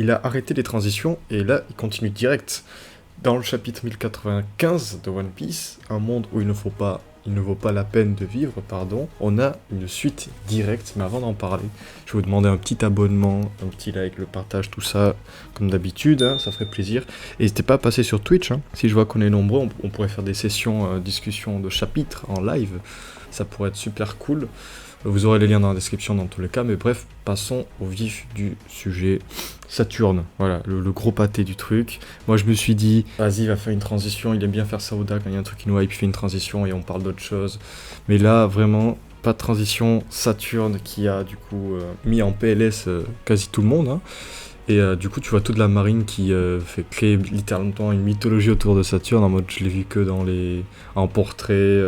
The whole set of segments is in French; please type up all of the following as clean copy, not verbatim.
il a arrêté les transitions et là, il continue direct. Dans le chapitre 1095 de One Piece, un monde où il ne vaut pas la peine de vivre, pardon, on a une suite directe, mais avant d'en parler, je vais vous demander un petit abonnement, un petit like, le partage, tout ça, comme d'habitude, hein, ça ferait plaisir. Et n'hésitez pas à passer sur Twitch, hein. Si je vois qu'on est nombreux, on pourrait faire des sessions, discussions de chapitres en live, ça pourrait être super cool. Vous aurez les liens dans la description dans tous les cas, mais bref, passons au vif du sujet. Saturne, voilà, le gros pâté du truc. Moi je me suis dit, vas-y, il va faire une transition, il aime bien faire ça Oda quand il y a un truc qui nous hype, il fait une transition et on parle d'autre chose. Mais là, vraiment, pas de transition. Saturne qui a du coup mis en PLS quasi tout le monde, hein. Et du coup, tu vois toute la marine qui fait créer littéralement une mythologie autour de Saturne, en mode je l'ai vu que en portrait.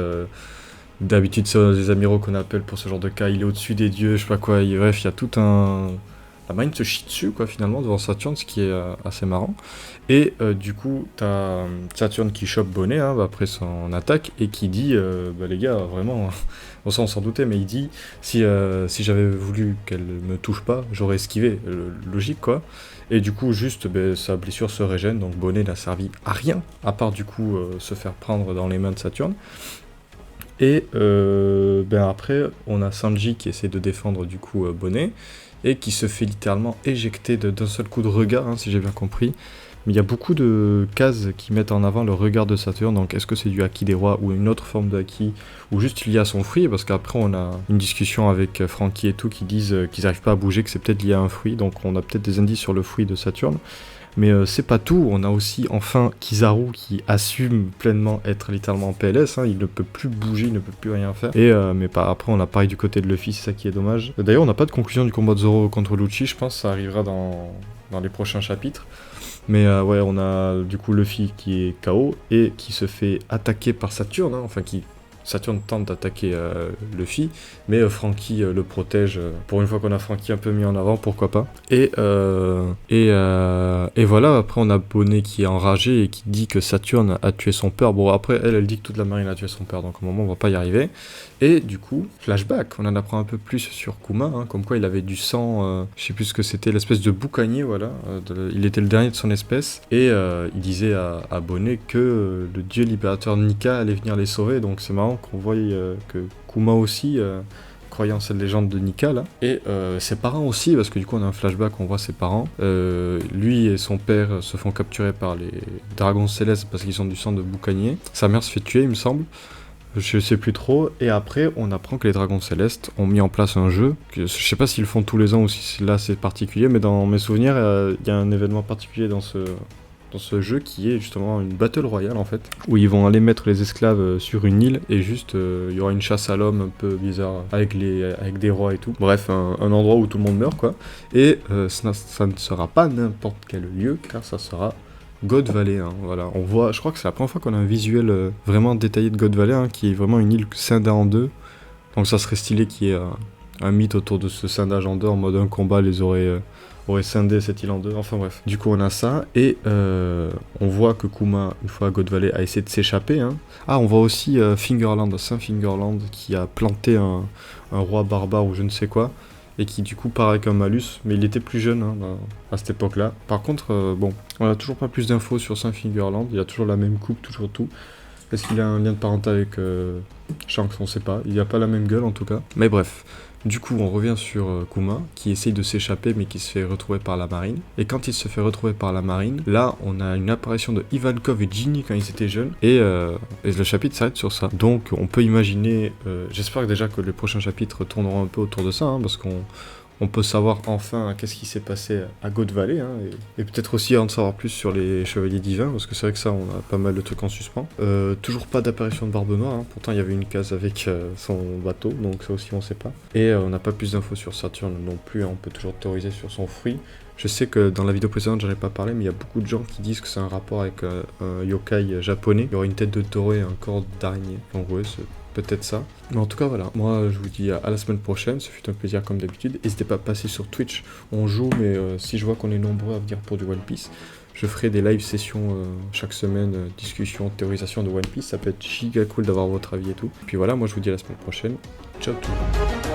D'habitude, c'est les amiraux qu'on appelle pour ce genre de cas, il est au-dessus des dieux, je sais pas quoi, bref, il y a tout un... La marine se chie dessus, quoi, finalement, devant Saturne, ce qui est assez marrant. Et du coup, t'as Saturne qui chope Bonnet, hein, après son attaque, et qui dit, bah les gars, vraiment, on s'en doutait, mais il dit, si j'avais voulu qu'elle me touche pas, j'aurais esquivé, logique, quoi. Et du coup, juste, sa blessure se régène, donc Bonnet n'a servi à rien, à part du coup se faire prendre dans les mains de Saturne. Et après, on a Sanji qui essaie de défendre du coup Bonnet et qui se fait littéralement éjecter d'un seul coup de regard, hein, si j'ai bien compris. Mais il y a beaucoup de cases qui mettent en avant le regard de Saturne, donc est-ce que c'est du haki des rois ou une autre forme de haki, ou juste lié à son fruit, parce qu'après on a une discussion avec Franky et tout qui disent qu'ils n'arrivent pas à bouger, que c'est peut-être lié à un fruit, donc on a peut-être des indices sur le fruit de Saturne. Mais c'est pas tout, on a aussi enfin Kizaru qui assume pleinement être littéralement en PLS, hein, il ne peut plus bouger, il ne peut plus rien faire. Et mais après on a pareil du côté de Luffy, c'est ça qui est dommage. D'ailleurs on n'a pas de conclusion du combat de Zoro contre Lucci, je pense que ça arrivera dans les prochains chapitres. Mais ouais, on a du coup Luffy qui est KO et qui se fait attaquer par Saturne, hein, enfin qui... Saturne tente d'attaquer Luffy, mais Franky le protège. Pour une fois qu'on a Franky un peu mis en avant, pourquoi pas. Et voilà, après on a Bonnet qui est enragé et qui dit que Saturne a tué son père. Bon, après, elle dit que toute la marine a tué son père, donc au moment on va pas y arriver. Et du coup, flashback, on en apprend un peu plus sur Kuma, hein, comme quoi il avait du sang, je sais plus ce que c'était, l'espèce de boucanier, voilà. Il était le dernier de son espèce, et il disait à Bonnet que le dieu libérateur Nika allait venir les sauver, donc c'est marrant qu'on voit que Kuma aussi, croyant cette légende de Nika là, et ses parents aussi, parce que du coup on a un flashback, on voit ses parents, lui et son père se font capturer par les dragons célestes parce qu'ils sont du sang de boucanier, sa mère se fait tuer il me semble, je sais plus trop, et après on apprend que les dragons célestes ont mis en place un jeu, que, je sais pas s'ils le font tous les ans ou si là c'est particulier, mais dans mes souvenirs il y a un événement particulier dans ce jeu qui est justement une battle royale en fait, où ils vont aller mettre les esclaves sur une île et juste il y aura une chasse à l'homme un peu bizarre avec des rois et tout. Bref, un endroit où tout le monde meurt quoi. Et ça ne sera pas n'importe quel lieu car ça sera God Valley, hein, voilà. On voit, je crois que c'est la première fois qu'on a un visuel vraiment détaillé de God Valley, hein, qui est vraiment une île scindée en deux. Donc ça serait stylé qu'il y ait un mythe autour de ce scindage en deux, en mode un combat les aurait scindé cette île en deux, enfin bref. Du coup on a ça, et on voit que Kuma, une fois à God Valley, a essayé de s'échapper, hein. Ah, on voit aussi Fingerland, Saint Fingerland, qui a planté un roi barbare ou je ne sais quoi, et qui du coup part avec un malus, mais il était plus jeune hein, à cette époque-là. Par contre, bon, on a toujours pas plus d'infos sur Saint Fingerland, il a toujours la même coupe, toujours tout. Est-ce qu'il a un lien de parenté avec Shanks, on sait pas, il a pas la même gueule en tout cas. Mais bref, du coup on revient sur Kuma, qui essaye de s'échapper mais qui se fait retrouver par la marine. Et quand il se fait retrouver par la marine, là on a une apparition de Ivankov et Ginny quand ils étaient jeunes, et le chapitre s'arrête sur ça. Donc on peut imaginer, j'espère déjà que les prochains chapitres tourneront un peu autour de ça, hein, parce qu'on peut savoir enfin qu'est-ce qui s'est passé à God Valley, hein, et peut-être aussi en savoir plus sur les Chevaliers Divins, parce que c'est vrai que ça, on a pas mal de trucs en suspens. Toujours pas d'apparition de Barbe Noire, hein, pourtant il y avait une case avec son bateau, donc ça aussi on sait pas. Et on n'a pas plus d'infos sur Saturne non plus, hein, on peut toujours théoriser sur son fruit. Je sais que dans la vidéo précédente j'en ai pas parlé, mais il y a beaucoup de gens qui disent que c'est un rapport avec un yokai japonais. Il y aurait une tête de taureau et un corps d'araignée, donc ouais, c'est peut-être ça. Mais en tout cas voilà, moi je vous dis à la semaine prochaine, ce fut un plaisir comme d'habitude. N'hésitez pas à passer sur Twitch, on joue, mais si je vois qu'on est nombreux à venir pour du One Piece, je ferai des live sessions chaque semaine, discussion, théorisation de One Piece, ça peut être giga cool d'avoir votre avis et tout. Puis voilà, moi je vous dis à la semaine prochaine, ciao tout le monde.